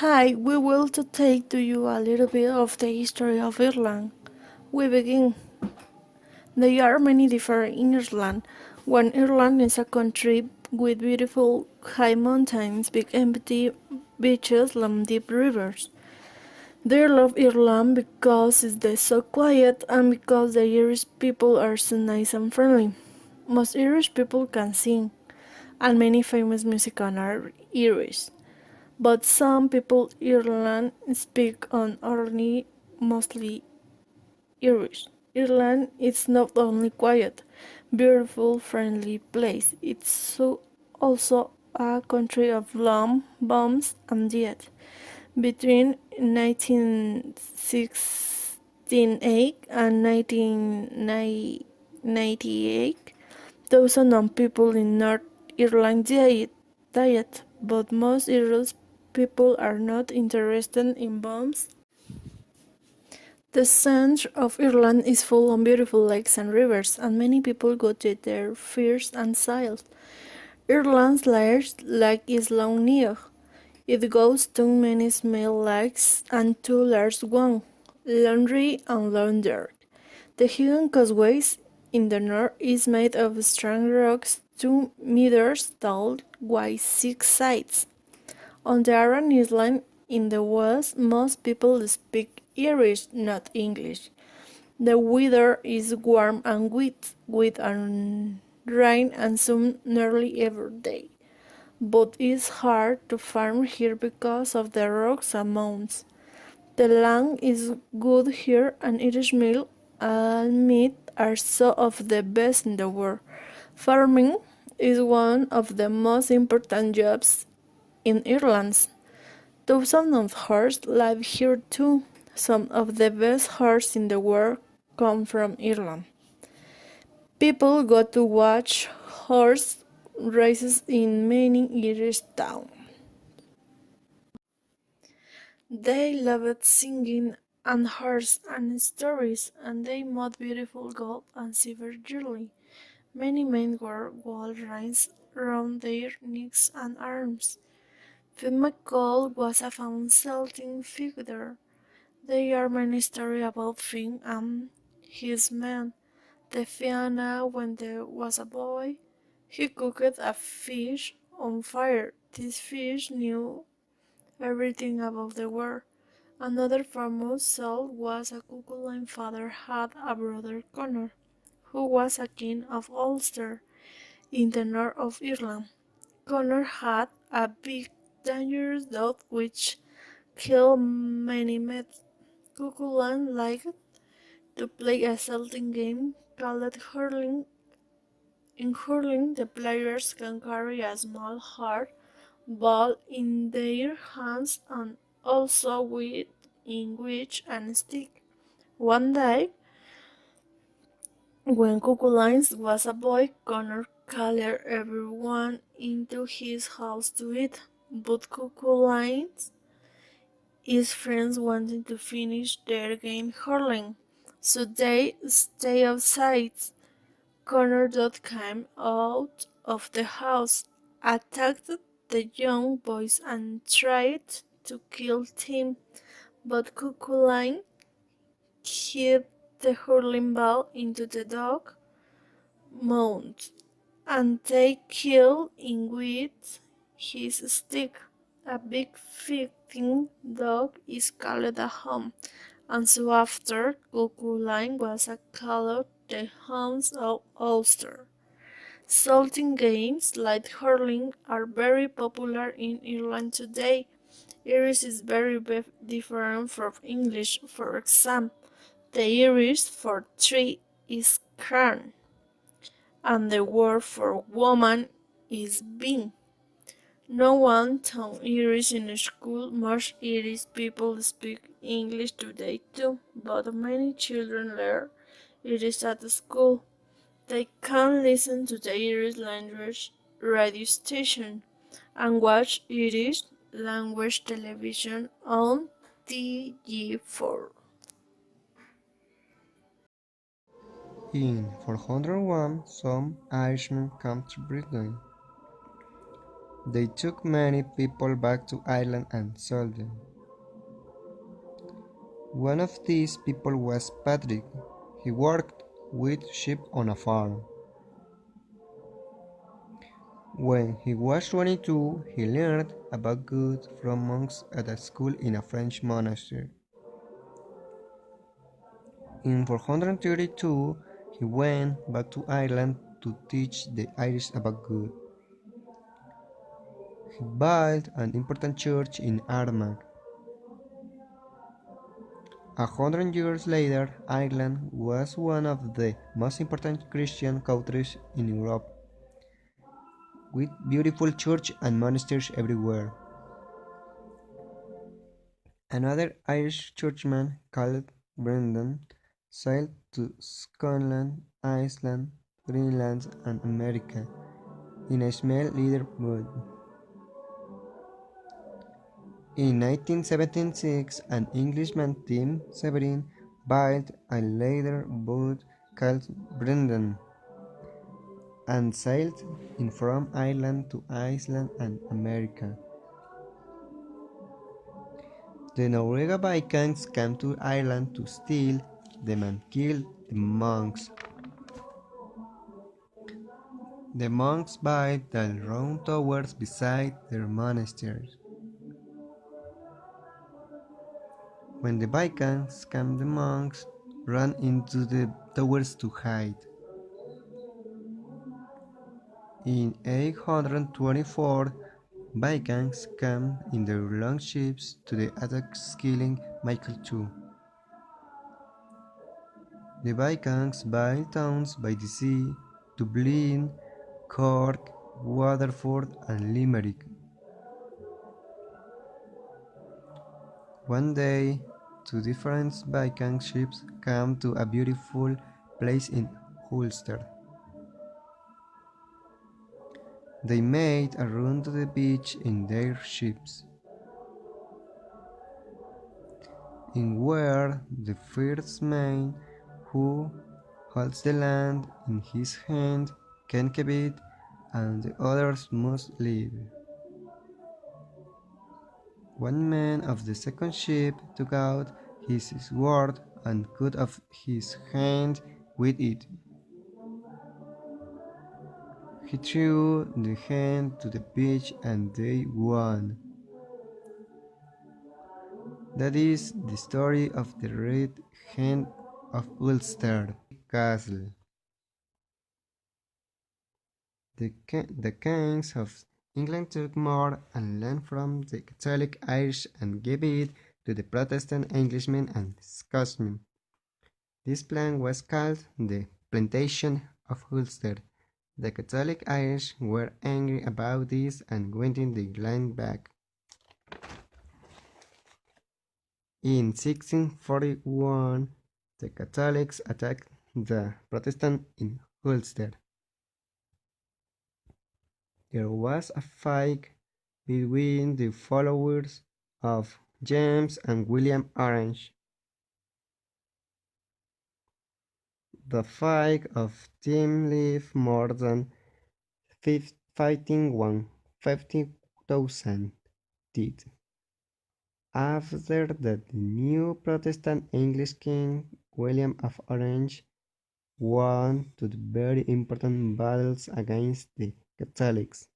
Hi, we will to take to you a little bit of the history of Ireland. We begin. There are many different in Ireland. One Ireland is a country with beautiful high mountains, big empty beaches, long deep rivers. They love Ireland because it's so quiet and because the Irish people are so nice and friendly. Most Irish people can sing, and many famous musicians are Irish. But some people in Ireland speak on only mostly Irish. Ireland is not only quiet, beautiful, friendly place. It's also a country of bombs and yet. Between 1968 and 1998, thousands of people in North Ireland died, but most Irish people are not interested in bombs. The centre of Ireland is full of beautiful lakes and rivers, and many people go to there first and sail. Ireland's largest lake is Lough Neagh. It goes to many small lakes and two large ones, Laundry and Laundar. The hidden causeways in the north is made of strong rocks 2 meters tall with 6 sides. On the Aran Island in the west, most people speak Irish, not English. The weather is warm and wet, with rain and sun nearly every day. But it's hard to farm here because of the rocks and mountains. The land is good here, and Irish milk and meat are some of the best in the world. Farming is one of the most important jobs in Ireland. Thousands of horses live here too. Some of the best horses in the world come from Ireland. People go to watch horse races in many Irish towns. They loved singing and horse and stories, and they made beautiful gold and silver jewelry. Many men wore gold rings round their necks and arms. Phil McCall was a famous Celtic figure. There are many stories about Finn and his men. The Fianna, when there was a boy, he cooked a fish on fire. This fish knew everything about the world. Another famous soul was a Cuchulainn father had a brother Conor, who was a king of Ulster in the north of Ireland. Conor had a big dangerous dog which killed many men. Cuchulainn liked to play a Celtic game called hurling. In hurling, the players can carry a small hard ball in their hands and also with in which and stick. One day, when Cuchulainn was a boy, Connor called everyone into his house to eat, but Cuchulainn his friends wanted to finish their game hurling, so they stayed outside. Connor Dodd came out of the house, attacked the young boys and tried to kill them, but Cuchulainn hit the hurling ball into the dog mouth, and they killed him with his stick. A big fighting dog is called a hound, and so after Cuchulainn was called the Hounds of Ulster. Salting games like hurling are very popular in Ireland today. Irish is very different from English. For example, the Irish for tree is cairn, and the word for woman is bin. No one taught Irish in school. Most Irish people speak English today too, but many children learn Irish at school. They can listen to the Irish language radio station and watch Irish language television on TG4. In 401, some Irishmen came to Britain. They took many people back to Ireland and sold them. One of these people was Patrick. He worked with sheep on a farm. When he was 22, he learned about God from monks at a school in a French monastery. In 432, he went back to Ireland to teach the Irish about God. He built an important church in Armagh. 100 years later, Ireland was one of the most important Christian countries in Europe, with beautiful churches and monasteries everywhere. Another Irish churchman called Brendan sailed to Scotland, Iceland, Greenland, and America in a small leather boat. In 1976, an Englishman, Tim Severin, built a leather boat called Brendan and sailed in from Ireland to Iceland and America. The Norwegian Vikings came to Ireland to steal them and kill the monks. The monks built the round towers beside their monasteries. When the Vikings came, the monks ran into the towers to hide. In 824, Vikings came in their longships to the attack, killing Michael II. The Vikings built towns by the sea: Dublin, Cork, Waterford, and Limerick. One day, two different Viking ships came to a beautiful place in Ulster. They made a run to the beach in their ships. In were the first man who holds the land in his hand can keep it, and the others must live. One man of the second ship took out his sword and cut off his hand with it. He threw the hand to the beach and they won. That is the story of the Red Hen of Ulster Castle. The kings of England took more and land from the Catholic Irish and gave it to the Protestant Englishmen and Scotsmen. This plan was called the Plantation of Ulster. The Catholic Irish were angry about this and wanted the land back. In 1641, the Catholics attacked the Protestants in Ulster. There was a fight between the followers of James and William Orange. The fight of team left more than 50,000 dead. After that, the new Protestant English king, William of Orange, won two very important battles against the Catholics.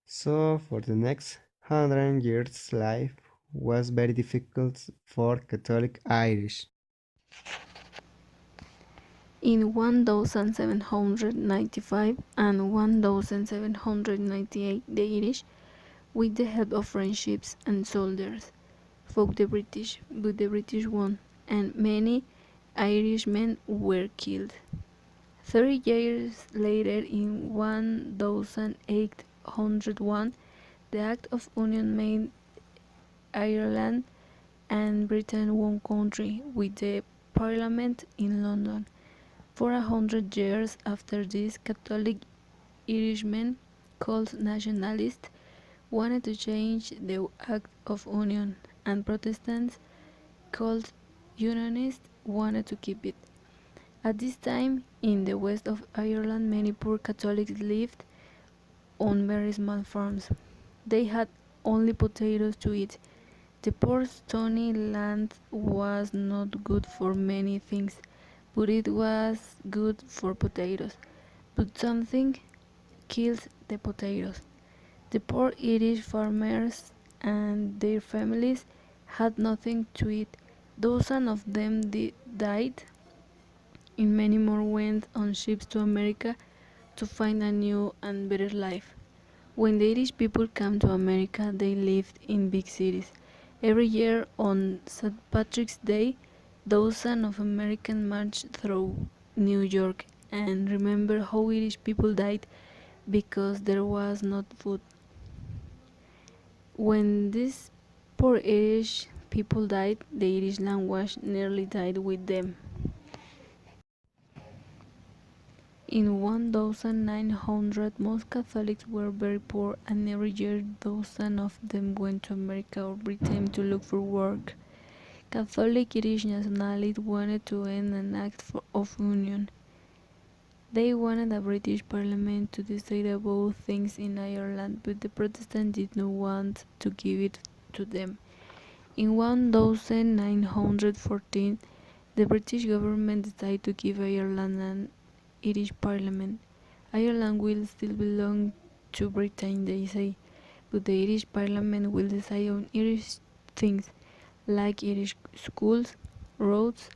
So, for the next 100 years, life was very difficult for Catholic Irish. In 1795 and 1798, the Irish, with the help of French ships and soldiers, fought the British, but the British won, and many Irishmen were killed. 30 years later, in 1801, the Act of Union made Ireland and Britain one country, with the Parliament in London. For 100 years after this, Catholic Irishmen, called nationalists, wanted to change the Act of Union, and Protestants, called Unionists, wanted to keep it. At this time, in the west of Ireland, many poor Catholics lived, on very small farms. They had only potatoes to eat. The poor stony land was not good for many things, but it was good for potatoes. But something killed the potatoes. The poor Irish farmers and their families had nothing to eat. Dozens of them died, and many more went on ships to America to find a new and better life. When the Irish people came to America, they lived in big cities. Every year on St. Patrick's Day, dozens of Americans marched through New York and remember how Irish people died because there was not food. When these poor Irish people died, the Irish language nearly died with them. In 1900, most Catholics were very poor, and every year dozens of them went to America or Britain to look for work. Catholic Irish nationalists wanted to end an act of union. They wanted a British Parliament to decide about things in Ireland, but the Protestants did not want to give it to them. In 1914, the British government decided to give Ireland an Irish Parliament. Ireland will still belong to Britain, they say, but the Irish Parliament will decide on Irish things like Irish schools, roads,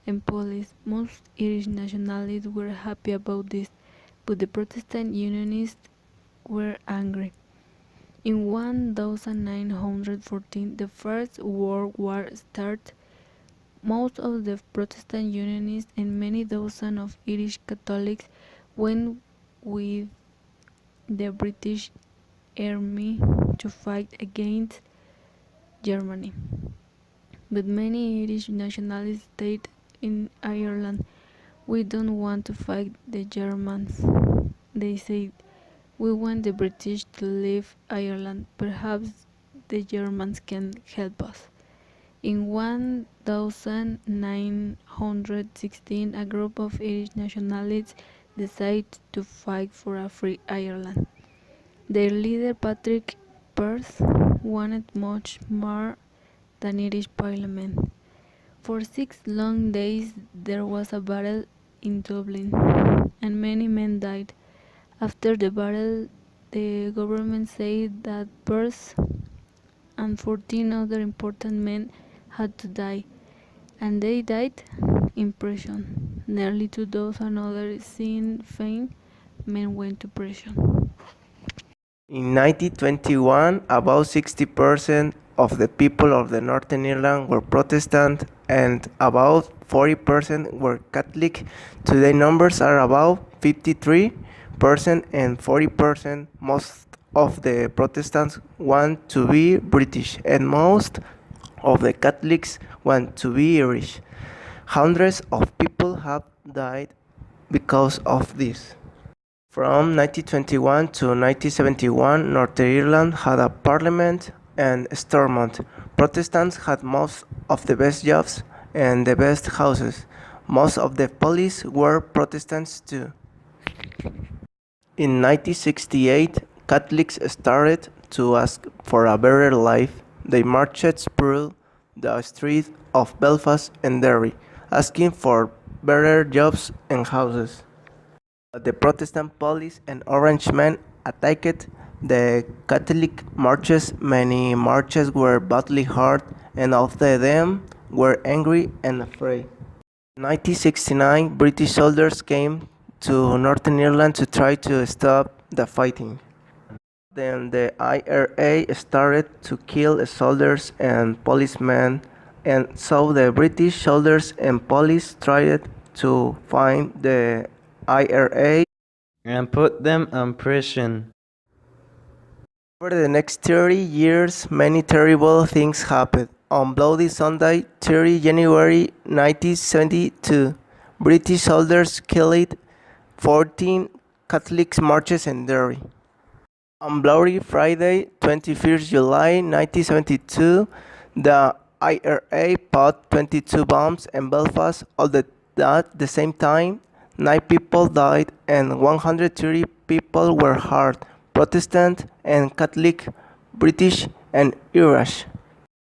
and police. Most Irish nationalists were happy about this, but the Protestant Unionists were angry. In 1914, the First World War started. Most of the Protestant Unionists and many dozens of Irish Catholics went with the British Army to fight against Germany. But many Irish nationalists stayed in Ireland. We don't want to fight the Germans, they said. We want the British to leave Ireland. Perhaps the Germans can help us. In 1916, a group of Irish nationalists decided to fight for a free Ireland. Their leader, Patrick Pearse, wanted much more than Irish Parliament. For 6 long days there was a battle in Dublin, and many men died. After the battle, the government said that Pearse and 14 other important men had to die, and they died in prison. Nearly 2,000 other Sinn Féin men went to prison. In 1921, about 60% of the people of the Northern Ireland were Protestant and about 40% were Catholic. Today numbers are about 53% and 40%. Most of the Protestants want to be British and most of the Catholics want to be Irish. Hundreds of people have died because of this. From 1921 to 1971, Northern Ireland had a parliament and Stormont. Protestants had most of the best jobs and the best houses. Most of the police were Protestants too. In 1968, Catholics started to ask for a better life. They marched through the streets of Belfast and Derry, asking for better jobs and houses. The Protestant police and Orange men attacked the Catholic marches. Many marches were badly hurt, and all of them were angry and afraid. In 1969, British soldiers came to Northern Ireland to try to stop the fighting. Then the IRA started to kill soldiers and policemen, and so the British soldiers and police tried to find the IRA and put them in prison. Over the next 30 years, many terrible things happened. On Bloody Sunday, 30 January 1972, British soldiers killed 14 Catholic marches in Derry. On Bloody Friday, 21st July 1972, the IRA put 22 bombs in Belfast. All at the same time, 9 people died and 130 people were hurt. Protestant and Catholic, British and Irish.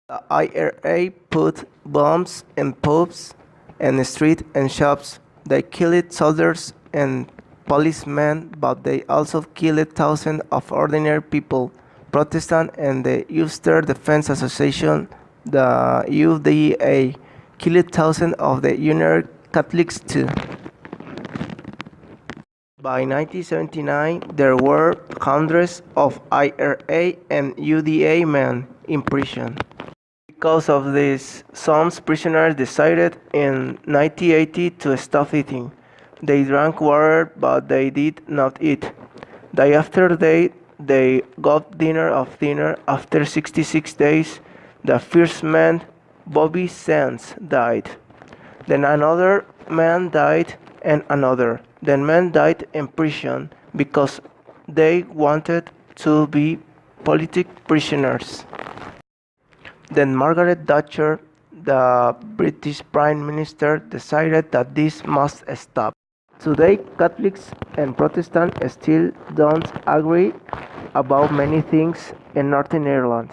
The IRA put bombs in pubs and streets and shops. They killed soldiers and policemen, but they also killed thousands of ordinary people. Protestant and the Ulster Defense Association, the UDA, killed thousands of the United Catholics too. By 1979, there were hundreds of IRA and UDA men in prison. Because of this, some prisoners decided in 1980 to stop eating. They drank water, but they did not eat. Day after day, they got dinner of dinner. After 66 days, the first man, Bobby Sands, died. Then another man died, and another. Then men died in prison because they wanted to be political prisoners. Then Margaret Thatcher, the British Prime Minister, decided that this must stop. Today, Catholics and Protestants still don't agree about many things in Northern Ireland,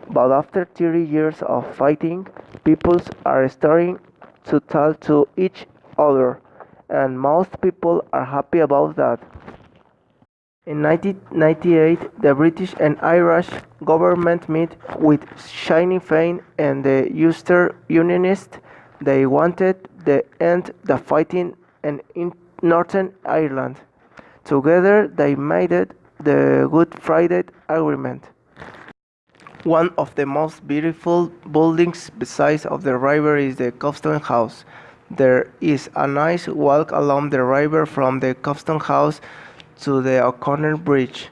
but after 30 years of fighting, peoples are starting to talk to each other, and most people are happy about that. In 1998, the British and Irish government met with Sinn Féin and the Ulster Unionists. They wanted to end the fighting in Northern Ireland. Together, they made the Good Friday Agreement. One of the most beautiful buildings besides of the river is the Custom House. There is a nice walk along the river from the Custom House to the O'Connor Bridge.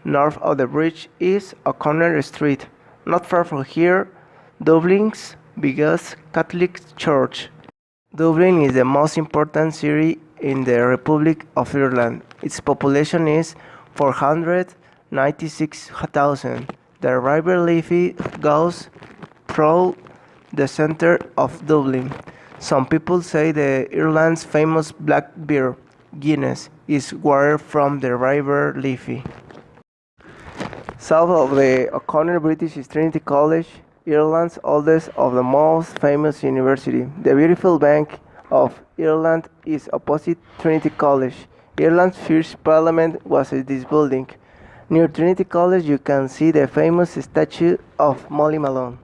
North of the bridge is O'Connor Street. Not far from here, Dublin's biggest Catholic church. Dublin is the most important city in the Republic of Ireland. Its population is 496,000. The River Liffey goes through the center of Dublin. Some people say the Ireland's famous black beer, Guinness, is water from the River Liffey. South of the O'Connor British is Trinity College, Ireland's oldest of the most famous university. The beautiful Bank of Ireland is opposite Trinity College. Ireland's first parliament was in this building. Near Trinity College you can see the famous statue of Molly Malone.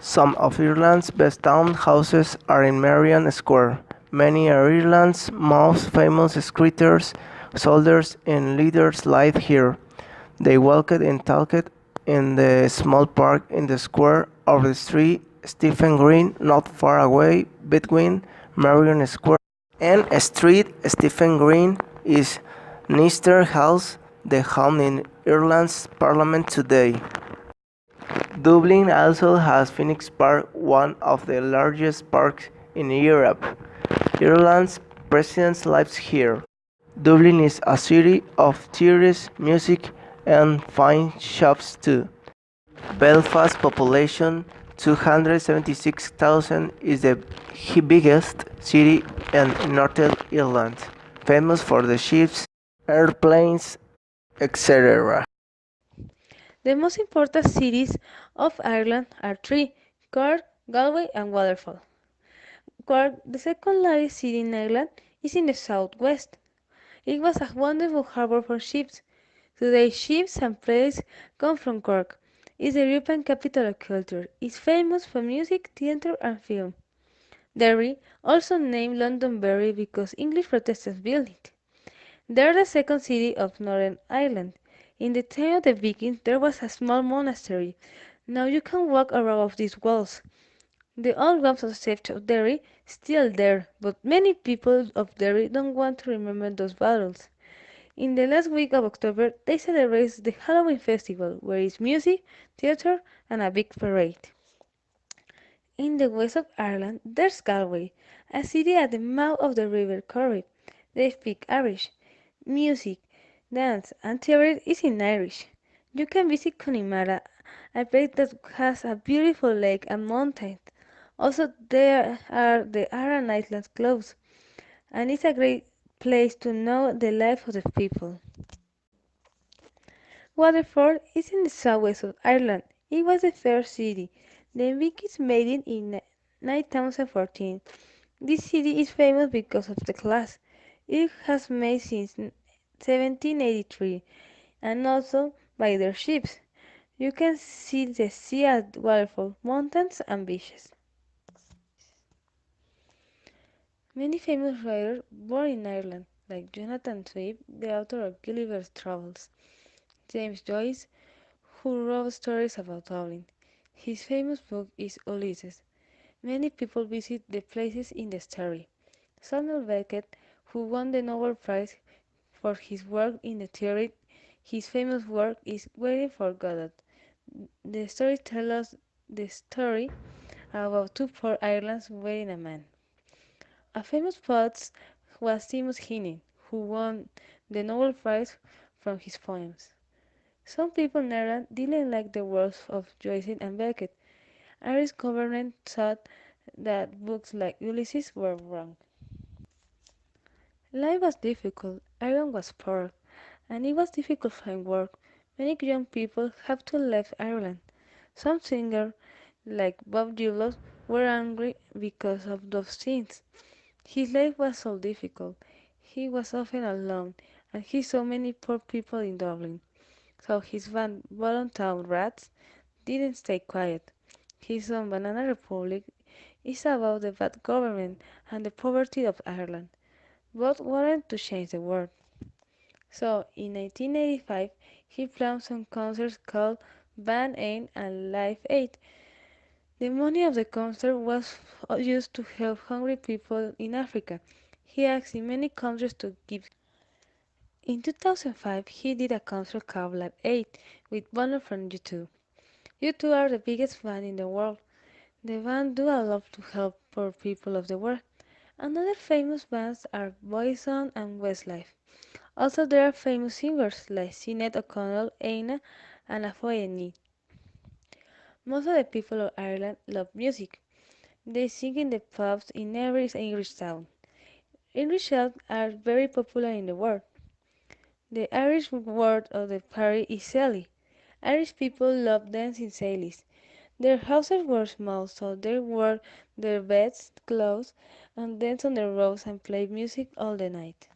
Some of Ireland's best town houses are in Marianna Square. Many are Ireland's most famous skaters, soldiers and leaders live here. They walked and talked in the small park in the square of the street Stephen Green, not far away between Marion Square and Street Stephen Green is Minster House, the home in Ireland's parliament today. Dublin also has Phoenix Park, one of the largest parks in Europe. Ireland's president lives here. Dublin is a city of theatres, music, and fine shops too. Belfast's population, 276,000, is the biggest city in Northern Ireland, famous for the ships, airplanes, etc. The most important cities of Ireland are three: Cork, Galway, and Waterford. Cork, the second largest city in Ireland, is in the southwest. It was a wonderful harbour for ships. Today, ships and planes come from Cork. It's the European capital of culture. It's famous for music, theatre, and film. Derry, also named Londonderry because English Protestants built it. They're the second city of Northern Ireland. In the time of the Vikings, there was a small monastery. Now you can walk around these walls. The old ones of Church of Derry still there, but many people of Derry don't want to remember those battles. In the last week of October, they celebrate the Halloween festival, where is music, theatre, and a big parade. In the west of Ireland, there's Galway, a city at the mouth of the River Corrib. They speak Irish. Music, dance, and theatre is in Irish. You can visit Connemara, a place that has a beautiful lake and mountains. Also, there are the Aran Islands close, and it's a great place to know the life of the people. Waterford is in the southwest of Ireland. It was the third city. The Vikings made it in 9014. This city is famous because of the glass it has made since 1783 and also by their ships. You can see the sea at Waterford, mountains and beaches. Many famous writers born in Ireland, like Jonathan Swift, the author of Gulliver's Travels, James Joyce, who wrote stories about Dublin. His famous book is Ulises. Many people visit the places in the story. Samuel Beckett, who won the Nobel Prize for his work in the theory, his famous work is Waiting for Godot. The story tells us the story about two poor Irelands waiting a man. A famous poet was Seamus Heaney, who won the Nobel Prize from his poems. Some people in Ireland didn't like the works of Joyce and Beckett. Irish government thought that books like Ulysses were wrong. Life was difficult, Ireland was poor, and it was difficult to find work. Many young people have to leave Ireland. Some singers, like Bob Dylan, were angry because of those things. His life was so difficult. He was often alone, and he saw many poor people in Dublin. So his band, Bottom Town Rats, didn't stay quiet. His song Banana Republic is about the bad government and the poverty of Ireland. Both wanted to change the world. So in 1985, he planned some concerts called Band Aid and Live Aid. The money of the concert was used to help hungry people in Africa. He asked in many countries to give. In 2005, he did a concert called Live Aid with Bono from U2. U2 are the biggest band in the world. The band do a lot to help poor people of the world. Another famous bands are Boyzone and Westlife. Also, there are famous singers like Sinead O'Connell, Aina, and Afoyeni. Most of the people of Ireland love music. They sing in the pubs in every English town. English songs are very popular in the world. The Irish word of the party is Sally. Irish people love dancing Sallys. Their houses were small, so they wore their best clothes and danced on the roads and played music all the night.